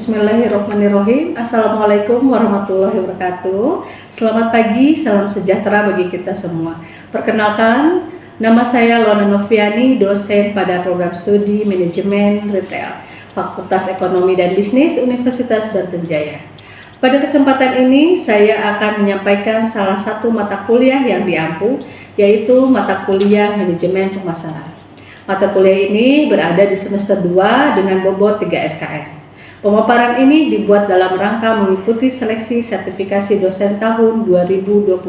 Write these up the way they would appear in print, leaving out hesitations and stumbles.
Bismillahirrahmanirrahim. Assalamualaikum warahmatullahi wabarakatuh. Selamat pagi, salam sejahtera bagi kita semua. Perkenalkan, nama saya Lona Noviani, dosen pada program studi Manajemen Retail, Fakultas Ekonomi dan Bisnis Universitas Banten Jaya. Pada kesempatan ini, saya akan menyampaikan salah satu mata kuliah yang diampu, yaitu mata kuliah Manajemen Pemasaran. Mata kuliah ini berada di semester 2 dengan bobot 3 SKS. Pemaparan ini dibuat dalam rangka mengikuti seleksi sertifikasi dosen tahun 2024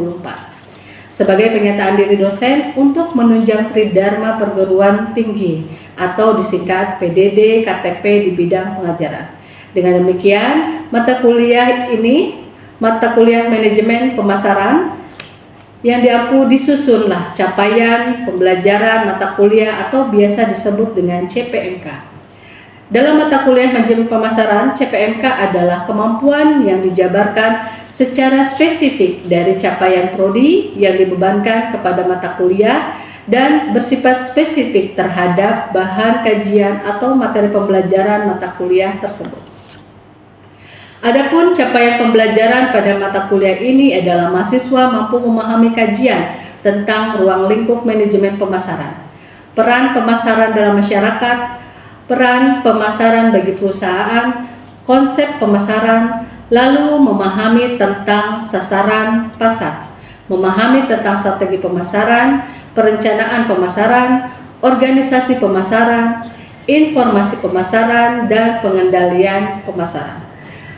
sebagai pernyataan diri dosen untuk menunjang Tridharma Perguruan Tinggi atau disingkat PDD KTP di bidang pengajaran. Dengan demikian, mata kuliah Manajemen Pemasaran yang diampu disusunlah capaian pembelajaran mata kuliah atau biasa disebut dengan CPMK. Dalam mata kuliah Manajemen Pemasaran, CPMK adalah kemampuan yang dijabarkan secara spesifik dari capaian prodi yang dibebankan kepada mata kuliah dan bersifat spesifik terhadap bahan kajian atau materi pembelajaran mata kuliah tersebut. Adapun capaian pembelajaran pada mata kuliah ini adalah mahasiswa mampu memahami kajian tentang ruang lingkup manajemen pemasaran, peran pemasaran dalam masyarakat, peran pemasaran bagi perusahaan, konsep pemasaran, lalu memahami tentang sasaran pasar, memahami tentang strategi pemasaran, perencanaan pemasaran, organisasi pemasaran, informasi pemasaran, dan pengendalian pemasaran.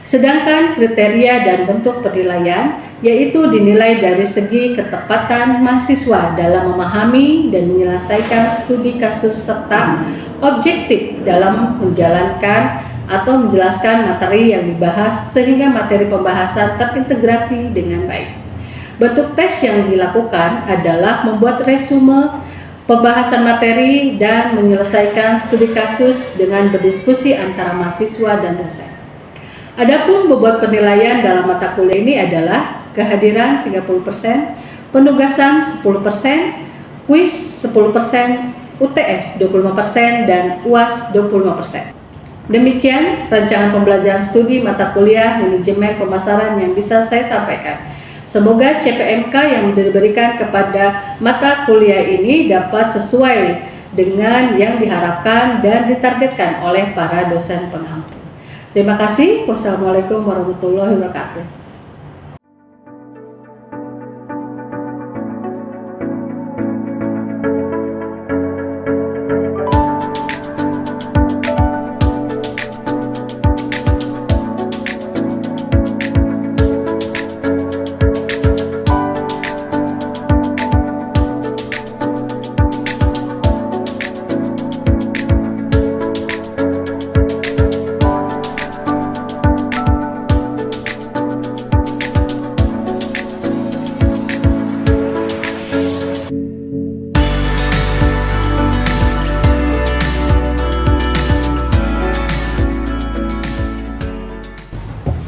Sedangkan kriteria dan bentuk penilaian yaitu dinilai dari segi ketepatan mahasiswa dalam memahami dan menyelesaikan studi kasus serta objektif dalam menjalankan atau menjelaskan materi yang dibahas sehingga materi pembahasan terintegrasi dengan baik. Bentuk tes yang dilakukan adalah membuat resume pembahasan materi dan menyelesaikan studi kasus dengan berdiskusi antara mahasiswa dan dosen. Adapun bobot penilaian dalam mata kuliah ini adalah kehadiran 30%, penugasan 10%, kuis 10%, UTS 25%, dan UAS 25%. Demikian rancangan pembelajaran studi mata kuliah Manajemen Pemasaran yang bisa saya sampaikan. Semoga CPMK yang diberikan kepada mata kuliah ini dapat sesuai dengan yang diharapkan dan ditargetkan oleh para dosen pengampu. Terima kasih. Wassalamualaikum warahmatullahi wabarakatuh.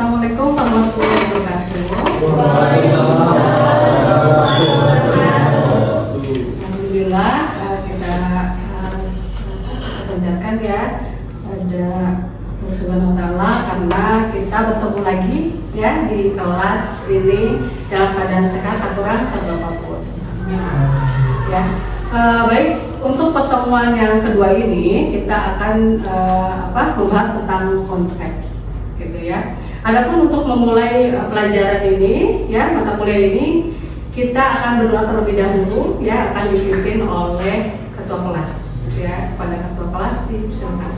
Assalamualaikum warahmatullahi wabarakatuh. Alhamdulillah kita panjatkan ya pada Allah Subhanahu wa Ta'ala karena kita bertemu lagi ya di kelas ini dalam keadaan sehat, aturan serta apapun. Ya. Baik, untuk pertemuan yang kedua ini kita akan membahas tentang konsep gitu ya. Adapun untuk memulai pelajaran ini, ya mata kuliah ini, kita akan berdoa terlebih dahulu, ya akan dipimpin oleh ketua kelas, ya kepada ketua kelas dipersilakan.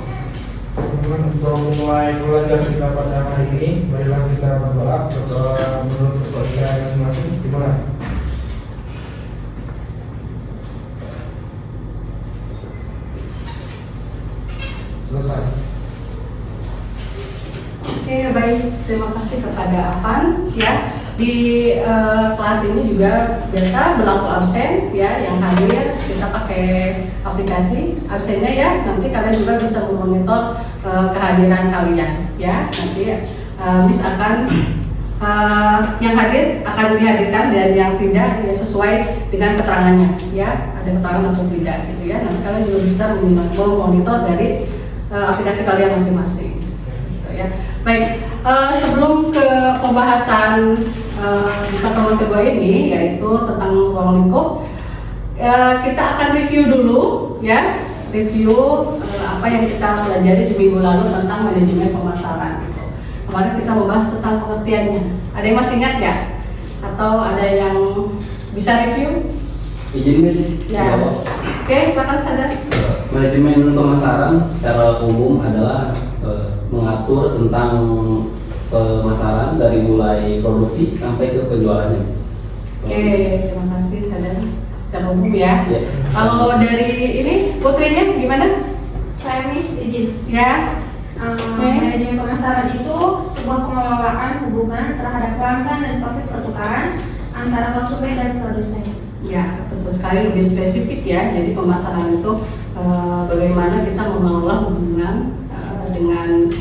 Untuk memulai pelajaran kita pada hari ini, marilah kita berdoa menurut ketua kita masing-masing. Gimana? Selesai. Oke, baik, terima kasih kepada Afan ya. Di kelas ini juga biasa berlaku absen ya, yang hadir kita pakai aplikasi absennya ya. Nanti kalian juga bisa memonitor kehadiran kalian ya. Nanti misalkan yang hadir akan dihadirkan dan yang tidak ya sesuai dengan keterangannya ya. Ada keterangan atau tidak gitu ya. Nanti kalian juga bisa memonitor dari aplikasi kalian masing-masing gitu ya. Baik, sebelum ke pembahasan di pertemuan kedua ini, yaitu tentang ruang lingkup, kita akan review dulu, ya, review apa yang kita pelajari di minggu lalu tentang manajemen pemasaran. Gitu. Kemarin kita membahas tentang pengertiannya. Ada yang masih ingat nggak? Atau ada yang bisa review? Izin Miss. Ya. Oke, silakan Sadar. Manajemen pemasaran secara umum adalah mengatur tentang pemasaran dari mulai produksi sampai ke penjualannya, Miss. Oke, terima kasih Sadar. Secara umum ya. Ya. Kalau dari ini putrinya gimana? Saya Miss izin. Ya. Manajemen pemasaran itu sebuah pengelolaan hubungan terhadap pelanggan dan proses pertukaran antara konsumen dan produsen. Ya, betul sekali, lebih spesifik ya. Jadi pemasaran itu bagaimana kita mengelola hubungan dengan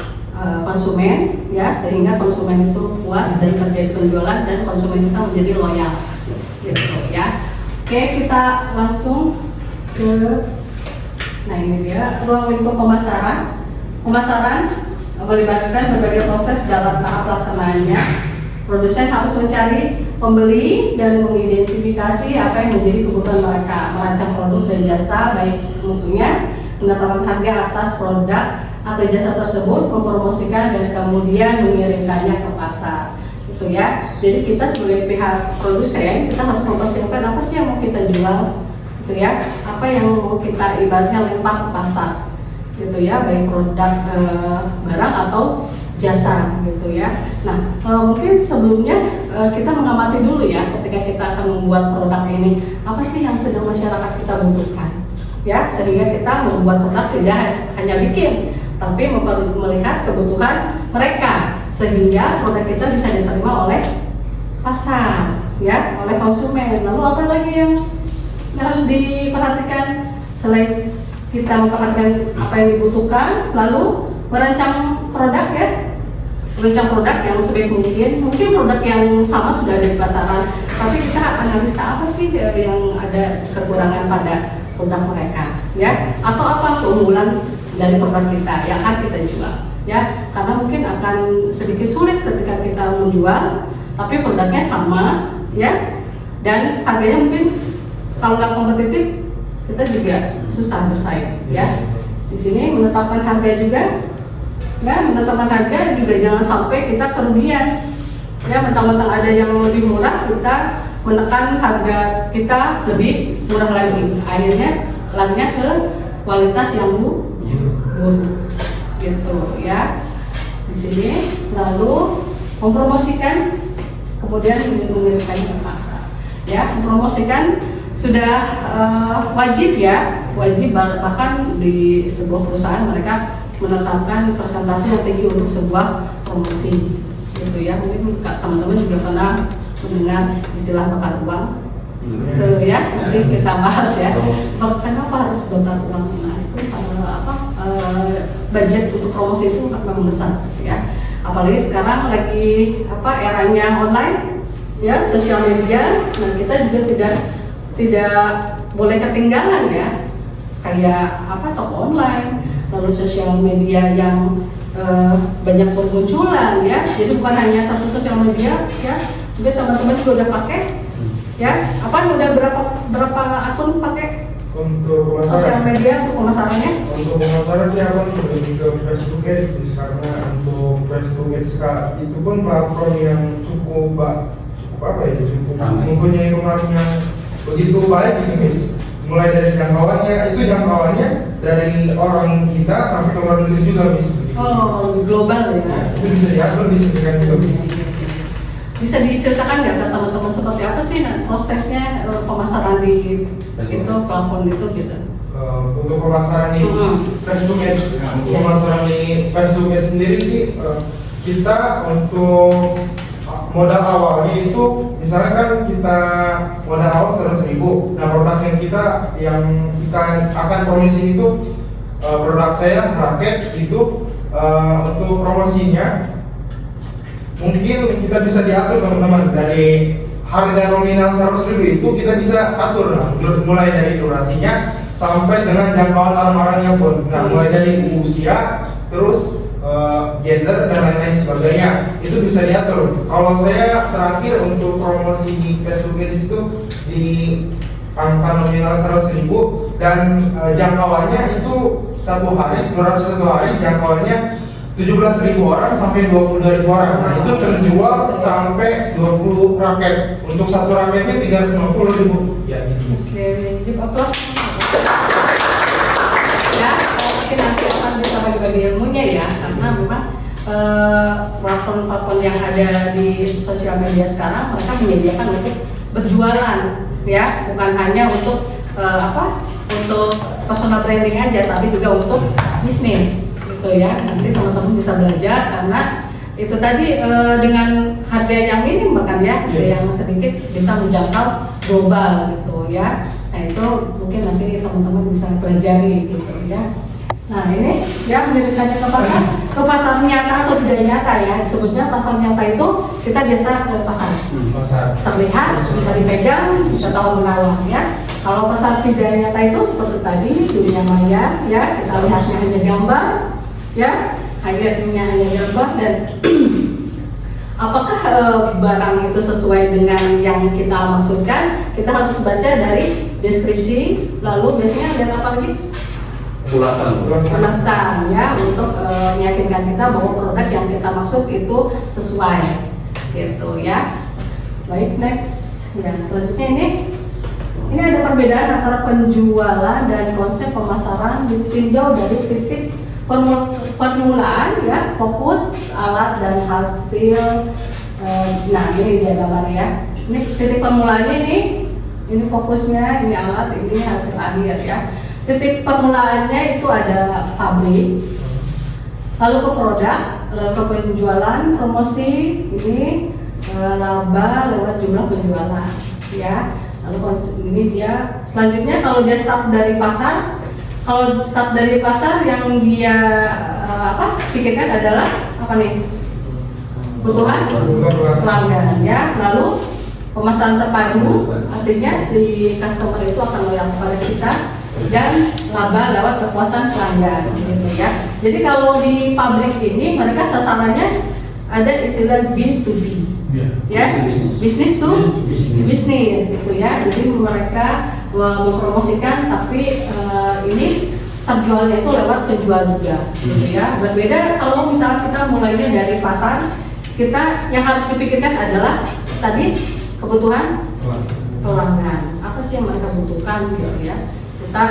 konsumen, ya, sehingga konsumen itu puas dan terjadi penjualan dan konsumen kita menjadi loyal, gitu ya. Oke, kita langsung ke, nah ini dia ruang lingkup pemasaran. Pemasaran melibatkan berbagai proses dalam tahap pelaksanaannya. Produsen harus mencari pembeli dan mengidentifikasi apa yang menjadi kebutuhan mereka, merancang produk dan jasa baik mutunya, menetapkan harga atas produk atau jasa tersebut, mempromosikan dan kemudian mengirimkannya ke pasar. Gitu ya. Jadi kita sebagai pihak produsen kita harus mempersiapkan apa sih yang mau kita jual, gitu ya. Apa yang mau kita ibaratnya lempar ke pasar. Gitu ya, baik produk barang atau jasa gitu ya. Nah, mungkin sebelumnya kita mengamati dulu ya ketika kita akan membuat produk ini, apa sih yang sedang masyarakat kita butuhkan ya, sehingga kita membuat produk tidak hanya bikin tapi melihat kebutuhan mereka sehingga produk kita bisa diterima oleh pasar ya, oleh konsumen. Lalu apa lagi yang harus diperhatikan selain kita memperhatikan apa yang dibutuhkan, lalu merancang produk ya, merancang produk yang sebaik mungkin produk yang sama sudah ada di pasaran, tapi kita analisa apa sih yang ada kekurangan pada produk mereka ya, atau apa keunggulan dari produk kita yang akan kita jual ya, karena mungkin akan sedikit sulit ketika kita menjual tapi produknya sama ya, dan harganya mungkin kalau nggak kompetitif kita juga susah bersaing ya. Di sini menetapkan harga juga ya, menetapkan harga juga jangan sampai kita kerugian ya, mentang-mentang ada yang lebih murah kita menekan harga kita lebih murah lagi, akhirnya larinya ke kualitas yang buruk gitu ya. Di sini lalu mempromosikan kemudian mengirimkan ke pasar ya. Mempromosikan sudah wajib ya, wajib, bahkan di sebuah perusahaan mereka menetapkan persentase yang tinggi untuk sebuah promosi gitu ya. Mungkin teman-teman juga pernah mendengar istilah bakar uang gitu ya, nanti kita bahas ya kenapa harus bakar uang. Nah itu budget untuk promosi itu memang besar ya, apalagi sekarang lagi eranya online ya, sosial media. Nah kita juga tidak boleh ketinggalan ya, kayak toko online, lalu sosial media yang banyak bermunculan ya. Jadi bukan hanya satu sosial media ya, juga teman-teman juga udah pakai ya. Udah berapa akun pakai untuk pemasaran? Sosial media untuk pemasarannya? Untuk pemasaran sih aku lebih ke Facebook Ads, karena untuk Facebook Ads itu pun platform yang cukup mempunyai pengaruh yang begitu baik gitu Miss. Mulai dari jangkauannya dari orang kita sampai ke luar negeri juga Miss. Oh, global ya. Itu bisa diatur, bisa juga Miss. Bisa diceritakan nggak ke teman-teman seperti apa sih prosesnya pemasaran di itu platform itu gitu? Untuk pemasaran di Facebook Ads, pemasaran di Facebook Ads sendiri sih kita untuk modal awalnya itu misalnya kan kita modal awal 100.000. Nah produk yang kita akan promosi itu produk saya raket itu untuk promosinya mungkin kita bisa diatur teman-teman, dari harga nominal 100.000 itu kita bisa atur mulai dari durasinya sampai dengan jangkauan barang-barangnya pun. Nah mulai dari usia, terus gender dan lain-lain sebagainya. Itu bisa diatur. Kalau saya terakhir untuk promosi di Facebook Ads itu di angka nominal 100.000 dan jangkauannya itu 1 hari, 201 hari, jangkauannya 17.000 orang sampai 22.000 orang. Nah, itu terjual sampai 20 raket. Untuk satu raketnya 350.000. Ya, gitu. Oke, jadi aplaus. Ya, mungkin nanti akan bisa bagi-bagi ilmunya ya, karena memang platform-platform yang ada di sosial media sekarang mereka menyediakan untuk berjualan, ya, bukan hanya untuk untuk personal branding aja, tapi juga untuk bisnis, gitu ya. Nanti teman-teman bisa belajar karena itu tadi dengan harga yang minim bahkan ya, harga yang sedikit bisa menjangkau global, gitu ya. Nah itu mungkin nanti teman-teman bisa pelajari, gitu ya. Nah ini ya menjadikannya ke pasar nyata atau tidak nyata ya, disebutnya pasar nyata itu kita biasa ke pasar terlihat, bisa dipegang, bisa tahu menawar ya. Kalau pasar tidak nyata itu seperti tadi dunia maya ya, kita lihatnya hanya gambar ya, lihatnya hanya gambar dan apakah barang itu sesuai dengan yang kita maksudkan, kita harus baca dari deskripsi, lalu biasanya ada apa lagi? Ulasan ya, untuk meyakinkan kita bahwa produk yang kita maksud itu sesuai, gitu ya. Baik, next ya, selanjutnya ini ada perbedaan antara penjualan dan konsep pemasaran ditinjau dari titik permulaan ya, fokus, alat dan hasil. Nah ini dia gambarnya ya. Ini titik permulaannya ini fokusnya, ini alat, ini hasil akhir ya. Titik permulaannya itu ada pabrik, lalu ke produk, lalu ke penjualan, promosi, ini laba lewat jumlah penjualan ya. Lalu ini dia selanjutnya kalau dia start dari pasar. Kalau start dari pasar yang dia pikirkan adalah apa nih? Kebutuhan pelanggan ya. Lalu pemasaran terpadu, artinya si customer itu akan melihat kepada kita, dan laba lewat kepuasan pelanggan, gitu ya. Jadi kalau di pabrik ini mereka sasarannya ada istilah B2B, ya, bisnis to bisnis, gitu ya. Jadi mereka mempromosikan, tapi ini terjualnya itu lewat penjual juga, gitu ya. Berbeda kalau misalnya kita mulainya dari pasar, kita yang harus dipikirkan adalah tadi kebutuhan pelanggan, apa sih yang mereka butuhkan, gitu ya. Kita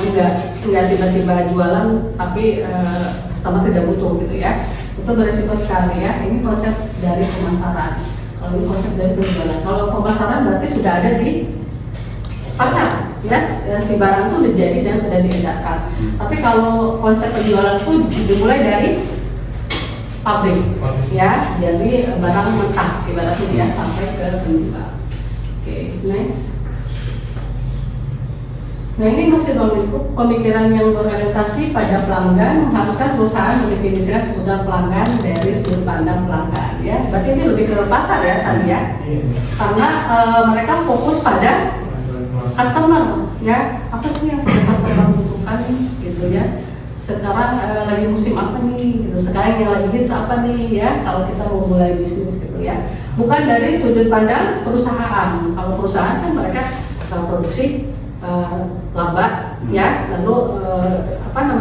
enggak tiba-tiba jualan tapi customer tidak butuh, gitu ya. Itu beresiko sekali ya. Ini konsep dari pemasaran. Kalau ini konsep dari penjualan. Kalau pemasaran berarti sudah ada di pasar ya, si barang itu udah jadi dan sudah diedarkan. Tapi kalau konsep penjualan itu dimulai dari pabrik ya, jadi barang mentah ibaratnya ya, sampai ke penjual. Oke, next. Nah ini masih dalam pemikiran yang berorientasi pada pelanggan, mengharuskan perusahaan mendefinisikan kebutuhan pelanggan dari sudut pandang pelanggan ya. Berarti ini lebih ke pasar ya tadi ya, karena mereka fokus pada customer ya, apa sih yang sudah customer butuhkan gitu ya. Sekarang lagi musim apa nih gitu, sekarang yang lagi hits apa nih ya, kalau kita mau mulai bisnis gitu ya. Bukan dari sudut pandang perusahaan. Kalau perusahaan kan mereka produksi laba ya, lalu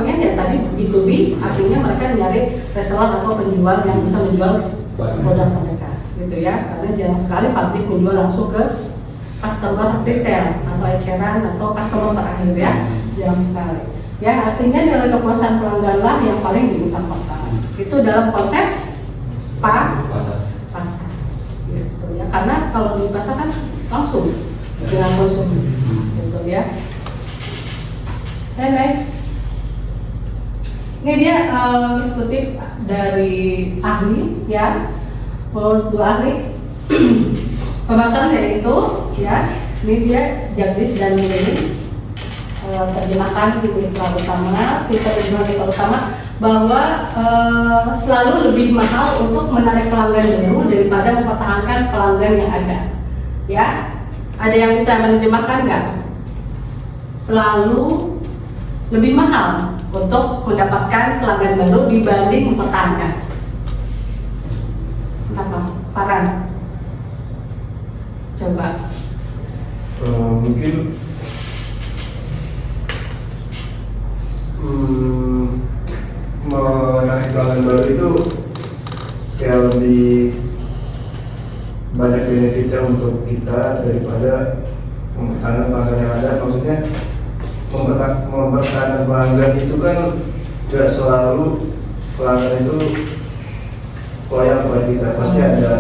ya tadi B2B, artinya mereka nyari reseller atau penjual yang bisa menjual produk mereka gitu ya. Karena jarang sekali pabrik menjual langsung ke customer retail atau eceran atau customer terakhir ya, jarang sekali ya. Artinya nilai kepuasan pelanggan lah yang paling diutamakan. Itu dalam konsep pasar gitu ya, karena kalau di pasar kan langsung dengan konsumen gitu ya. Dan next, ini dia kutip dari ahli ya, menurut dua ahli pemasaran yaitu ya, ini dia Jagdis dan Mileni, terjemahkan di Mitra Utama, bahwa selalu lebih mahal untuk menarik pelanggan baru daripada mempertahankan pelanggan yang ada ya. Ada yang bisa menerjemahkan nggak? Selalu lebih mahal untuk mendapatkan pelanggan baru dibanding mempertahankan. Kenapa? Paran. Coba. Mungkin menarik pelanggan baru itu kayak lebih banyak benefitnya untuk kita daripada mempertahankan pelanggan yang ada. Maksudnya mempertahankan pelanggan itu kan tidak selalu pelanggan itu loyal kepada kita. Pasti ada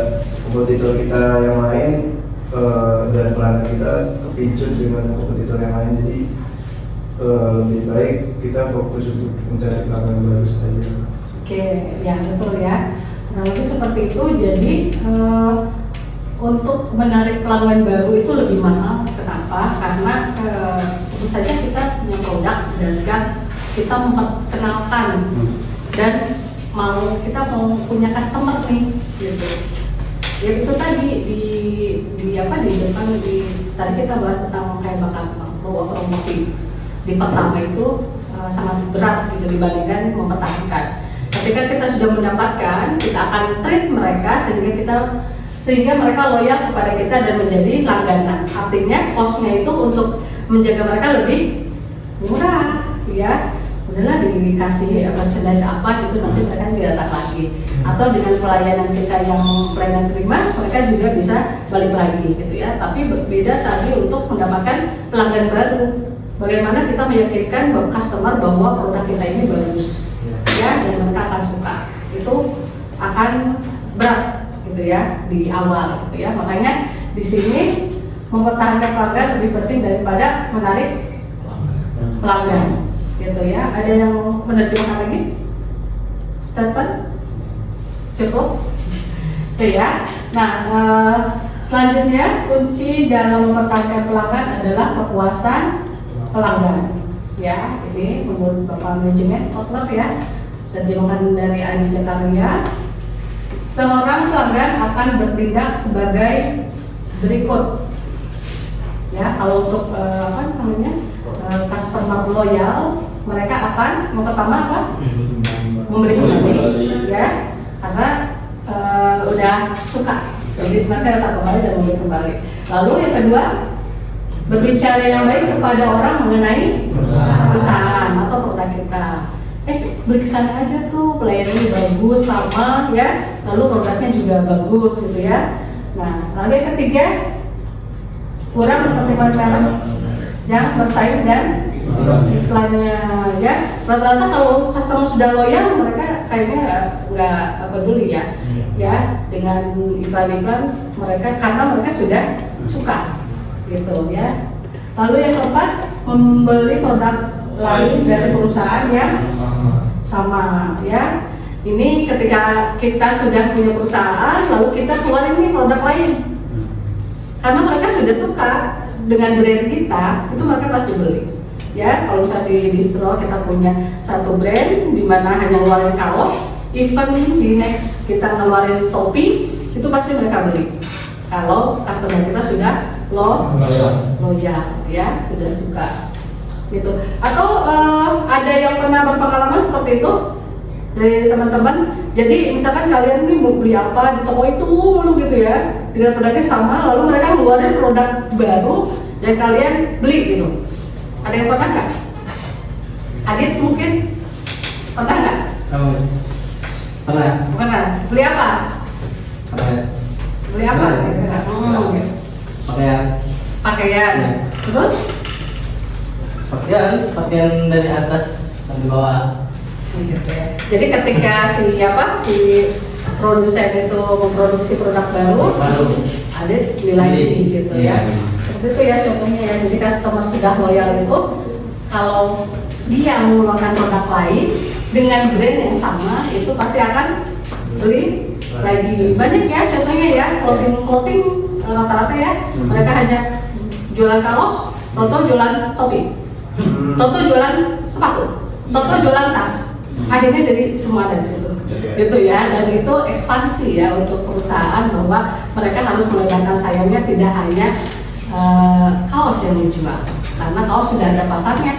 kompetitor kita yang lain dan pelanggan kita kepincut dengan kompetitor yang lain. Jadi lebih baik kita fokus untuk mencari pelanggan baru saja. Oke, ya betul ya. Nah, lebih seperti itu. Jadi untuk menarik pelanggan baru itu lebih mahal. Kenapa? Karena sebut saja kita punya produk dan kita memperkenalkan dan kita mau punya customer nih, gitu. Ya itu tadi di depan tadi kita bahas tentang kayak bakal promosi. Di pertama itu sangat berat gitu dibandingkan mempertahankan. Ketika kita sudah mendapatkan, kita akan treat mereka sehingga mereka loyal kepada kita dan menjadi langganan. Artinya cost-nya itu untuk menjaga mereka lebih murah, ya. Udahlah dikasih merchandise apa gitu nanti mereka datang lagi. Atau dengan pelayanan kita yang pelayanan terima, mereka juga bisa balik lagi gitu ya. Tapi berbeda tadi untuk mendapatkan pelanggan baru. Bagaimana kita meyakinkan customer bahwa produk kita ini bagus, ya, dan mereka akan suka. Itu akan berat gitu ya di awal gitu ya. Makanya di sini mempertahankan pelanggan lebih penting daripada menarik pelanggan gitu ya. Ada yang menerjemahkan lagi? Stephen? Cukup? Oke ya. Nah, selanjutnya kunci dalam mempertahankan pelanggan adalah kepuasan pelanggan. Ya, ini menurut Bapak Manajemen Outlook ya. Terjemahan dari Adi Jakaria. Seorang pelanggan akan bertindak sebagai berikut. Ya, kalau untuk customer loyal, mereka akan yang pertama apa? Memberi kembali, ya, karena udah suka. Jadi mereka datang kembali dan memberi kembali. Lalu yang kedua, berbicara yang baik kepada orang mengenai perusahaan atau produk kita. Beli kesana aja tuh, pelayanannya bagus, lama ya, lalu produknya juga bagus gitu ya. Nah, lalu yang ketiga, kurang berpertimbangan merek yang bersaing dan iklannya ya. Rata-rata kalau customer sudah loyal, mereka kayaknya nggak peduli ya, ya dengan iklan-iklan mereka karena mereka sudah suka gitu ya. Lalu yang keempat, membeli produk lain dari perusahaan yang sama ya. Ini ketika kita sudah punya perusahaan lalu kita keluarin nih produk lain karena mereka sudah suka dengan brand kita, itu mereka pasti beli ya. Kalau misalnya di distro kita punya satu brand di mana hanya ngeluarin kaos, even di next kita ngeluarin topi, itu pasti mereka beli kalau customer kita sudah loyal ya, sudah suka gitu. Atau ada yang pernah berpengalaman seperti itu dari teman-teman. Jadi misalkan kalian nih mau beli apa di toko itu mulu gitu ya, dengan produknya sama, lalu mereka ngeluarin produk baru dan kalian beli gitu. Ada yang pernah nggak? Adit mungkin pernah nggak? Pernah. Beli apa? Beli apa? Pakaian. Terus? Pakaian dari atas sampai bawah. Jadi ketika si produsen itu memproduksi produk baru, ada nilai gitu ya. Seperti itu ya contohnya ya. Jadi customer sudah loyal itu, kalau dia mengeluarkan produk lain dengan brand yang sama, itu pasti akan beli lagi. Banyak ya contohnya ya, clothing rata-rata ya. Mereka hanya jualan kaos, Toto jualan topi, Toto jualan sepatu, Toto jualan tas. Akhirnya jadi semua ada di situ, gitu ya. Dan itu ekspansi ya untuk perusahaan bahwa mereka harus melebarkan sayapnya, tidak hanya kaos yang dijual, karena kaos sudah ada pasarnya,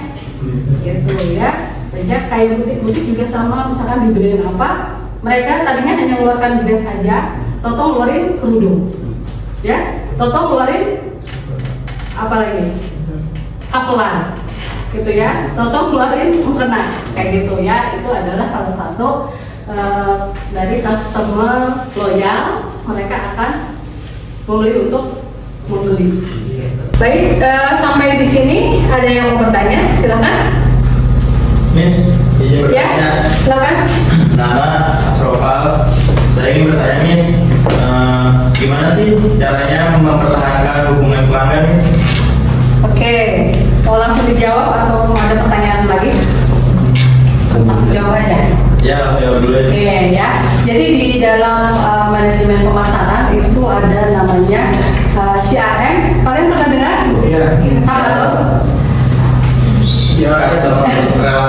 gitu ya. Ya, kayak butik-butik juga sama, misalkan dibeliin apa, mereka tadinya hanya mengeluarkan dress aja, toto ngeluarin kerudung, ya, toto ngeluarin apa lagi, kapelan, gitu ya, toto ngeluarin mukena, kayak gitu ya. Itu adalah salah satu dari customer loyal, mereka akan membeli untuk membeli. Baik, sampai di sini ada yang mau bertanya, silakan. Miss, izin bertanya. Ya, silakan. Nama Asrofal. Saya ingin bertanya, Miss, gimana sih caranya mempertahankan hubungan pelanggan, Miss? Oke, mau langsung dijawab atau ada pertanyaan lagi? Langsung jawab aja. Ya, langsung jawab dulu ya. Oke ya, jadi di dalam manajemen pemasaran itu ada namanya CRM. Kalian pernah dengar? Iya. Apa tuh? Ya, customer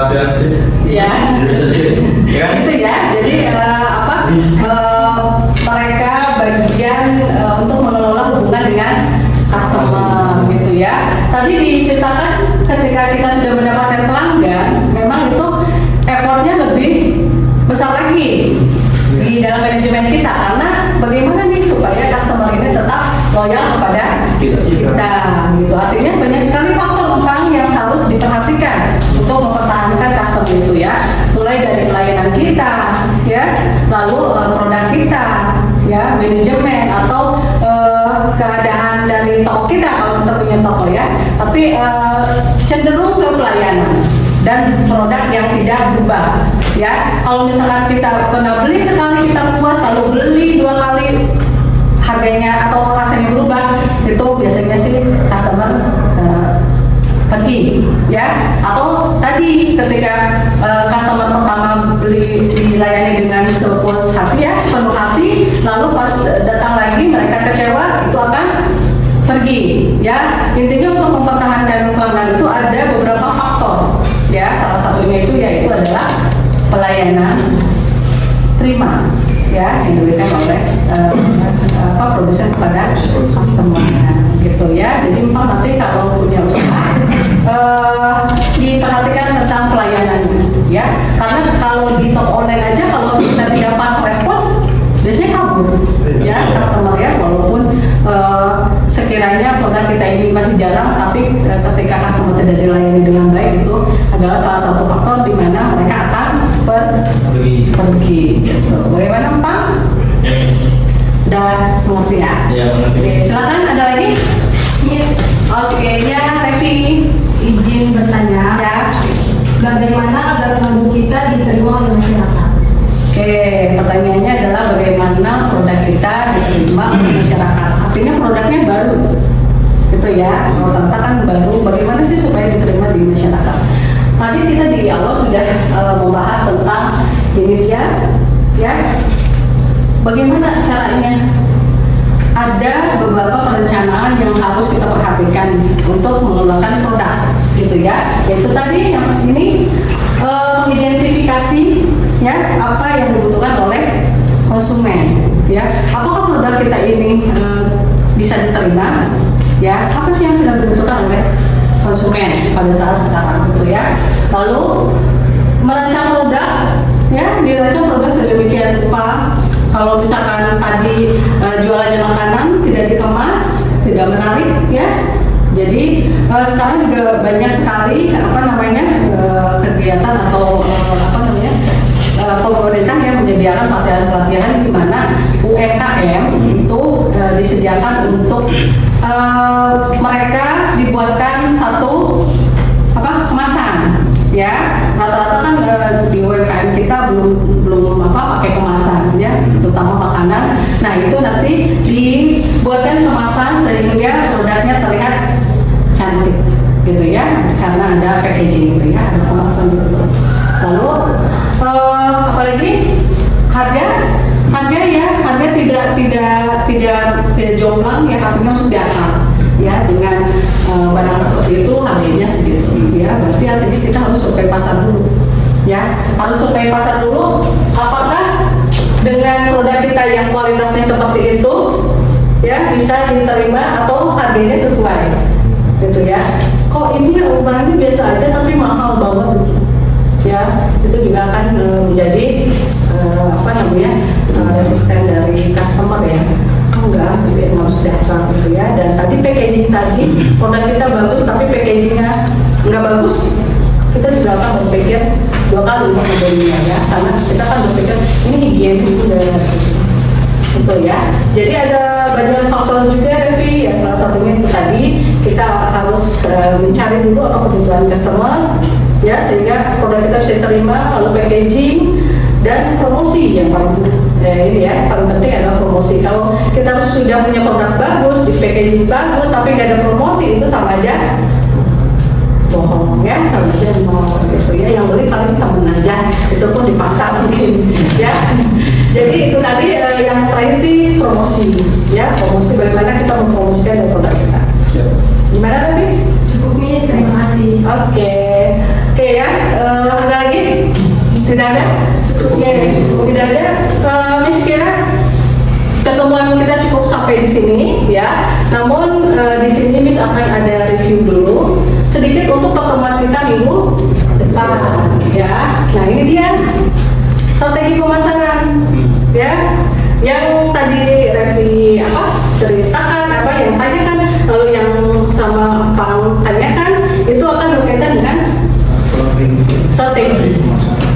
relationship. Ya. Relationship. Ya kan? Itu ya. Jadi mereka bagian untuk mengelola hubungan dengan customer gitu ya. Tadi diceritakan ketika kita sudah mendapatkan pelanggan, memang itu effortnya lebih besar lagi di dalam manajemen kita, karena bagaimana nih supaya customer ini tetap loyal kepada kita gitu. Artinya banyak sekali faktor yang harus diperhatikan untuk mempertahankan customer itu ya, mulai dari pelayanan kita ya, lalu produk kita ya, manajemen atau keadaan dari toko kita kalau kita punya toko ya, tapi cenderung ke pelayanan dan produk yang tidak berubah ya. Kalau misalkan kita pernah beli sekali kita puas, lalu beli 2 kali harganya atau rasanya berubah, itu biasanya sih customer pergi ya. Atau tadi ketika customer pertama beli dilayani dengan sepuas hati ya, sepenuh hati, lalu pas datang lagi mereka kecewa, itu akan pergi ya. Intinya untuk mempertahankan pelanggan itu ada beberapa faktor ya, salah satunya itu yaitu adalah pelayanan prima ya yang diberikan oleh produsen kepada customer-nya gitu ya. Jadi nanti kalau punya usaha diperhatikan tentang pelayanannya ya, karena kalau di toko online aja kalau kita tidak pas respon biasanya kabur ya customer ya, walaupun sekiranya produk kita ini masih jarang, tapi ketika customer tidak dilayani dengan baik, itu adalah salah satu faktor di mana mereka akan pergi gitu. Bagaimana Pak? Ya, Miss. Udah mengerti ya? Ya, mengerti. Oke, silakan ada lagi? Yes. Oke ya, Revi Izin bertanya, ya. bagaimana agar produk kita diterima oleh masyarakat? Oke, pertanyaannya adalah bagaimana produk kita diterima oleh masyarakat. Artinya produknya baru, gitu ya. Kalau Tanta kan baru, bagaimana sih supaya diterima di masyarakat? Tadi kita di awal sudah membahas tentang ini dia, ya. Bagaimana caranya? Ada beberapa perencanaan yang harus kita perhatikan untuk mengeluarkan produk, gitu ya. Yaitu tadi yang ini mengidentifikasi ya apa yang dibutuhkan oleh konsumen ya. Apakah produk kita ini bisa diterima ya, apa sih yang sedang dibutuhkan oleh konsumen pada saat sekarang gitu ya. Lalu merancang produk ya, dirancang produk sedemikian rupa. Kalau misalkan tadi jualannya makanan tidak dikemas, tidak menarik ya. Jadi sekarang juga banyak sekali kegiatan atau pemerintah yang menyediakan pelatihan-pelatihan di mana UMKM itu disediakan untuk mereka dibuatkan satu kemasan ya. Rata-rata kan di UMKM kita belum pakai kemasan ya, terutama makanan. Nah itu nanti dibuatkan kemasan sehingga produknya terlihat cantik gitu ya, karena ada packaging gitu ya, ada kemasan gitu. Lalu apalagi harga tidak jomplang ya, artinya masuk di akal ya. Dengan barang seperti itu harganya segitu ya, berarti artinya kita harus survei pasar dulu ya, harus survei pasar dulu apakah dengan produk kita yang kualitasnya seperti itu ya bisa diterima atau harganya sesuai gitu ya. Kok ini barangnya biasa aja tapi mahal banget, ya itu juga akan menjadi resisten dari customer ya. Enggak, harus daftar gitu ya. Dan tadi packaging tadi, produk kita bagus tapi packagingnya nggak bagus, kita juga akan berpikir 2 kali untuk membelinya ya, karena kita kan berpikir ini higienis udah gitu ya. Jadi ada banyak faktor juga Revi ya, salah satunya itu tadi kita harus mencari dulu apa kebutuhan customer ya, sehingga produk kita bisa diterima, lalu packaging dan promosi yang paling ini ya, paling penting adalah promosi. Kalau kita sudah punya produk bagus, di packaging bagus, tapi nggak ada promosi, itu sama aja bohong ya, sama aja mau gitu ya. Yang beli paling temen aja, itu pun di pasar mungkin ya. Jadi itu tadi yang terakhir sih promosi ya, promosi bagaimana kita mempromosikan dari produk kita. Gimana Revi? Cukup Miss, terima kasih. Oke ya, ada lagi? Tidak ada? Oke, tidak ada. Miss kira pertemuan kita cukup sampai di sini ya. Namun di sini Miss akan ada review dulu sedikit untuk pertemuan kita minggu depan ya. Nah ini dia strategi pemasaran ya. Yang tadi Revi ceritakan, yang tanyakan, lalu yang sama Pang tanyakan itu akan berkaitan dengan strategi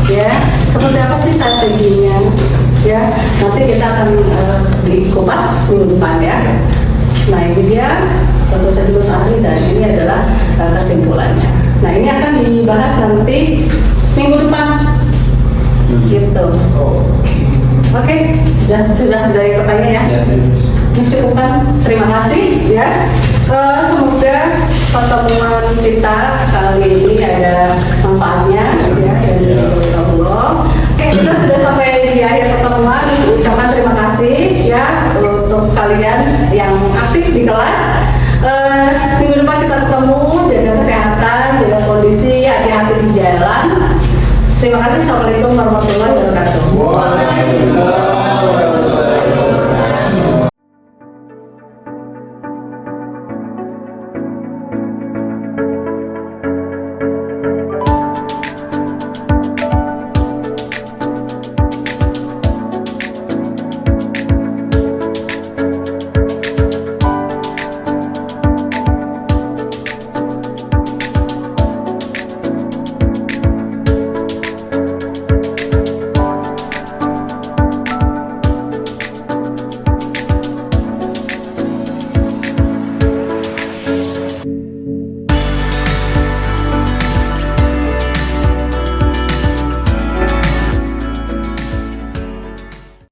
ya. Seperti apa sih strateginya ya, nanti kita akan dikupas minggu depan ya. Nah ini dia tentu saja menurut ahli, dan ini adalah kesimpulannya. Nah ini akan dibahas nanti minggu depan gitu. Oke, sudah dari pertanyaan ya. Cukupkan, terima kasih ya. Semoga pertemuan kita kali ini ada manfaatnya ya, dan Allah. Oke, kita sudah sampai di akhir pertemuan. Ucapkan terima kasih ya untuk kalian yang aktif di kelas. Minggu depan kita ketemu, jaga kesehatan, jaga kondisi, hati-hati di jalan. Terima kasih. Assalamualaikum.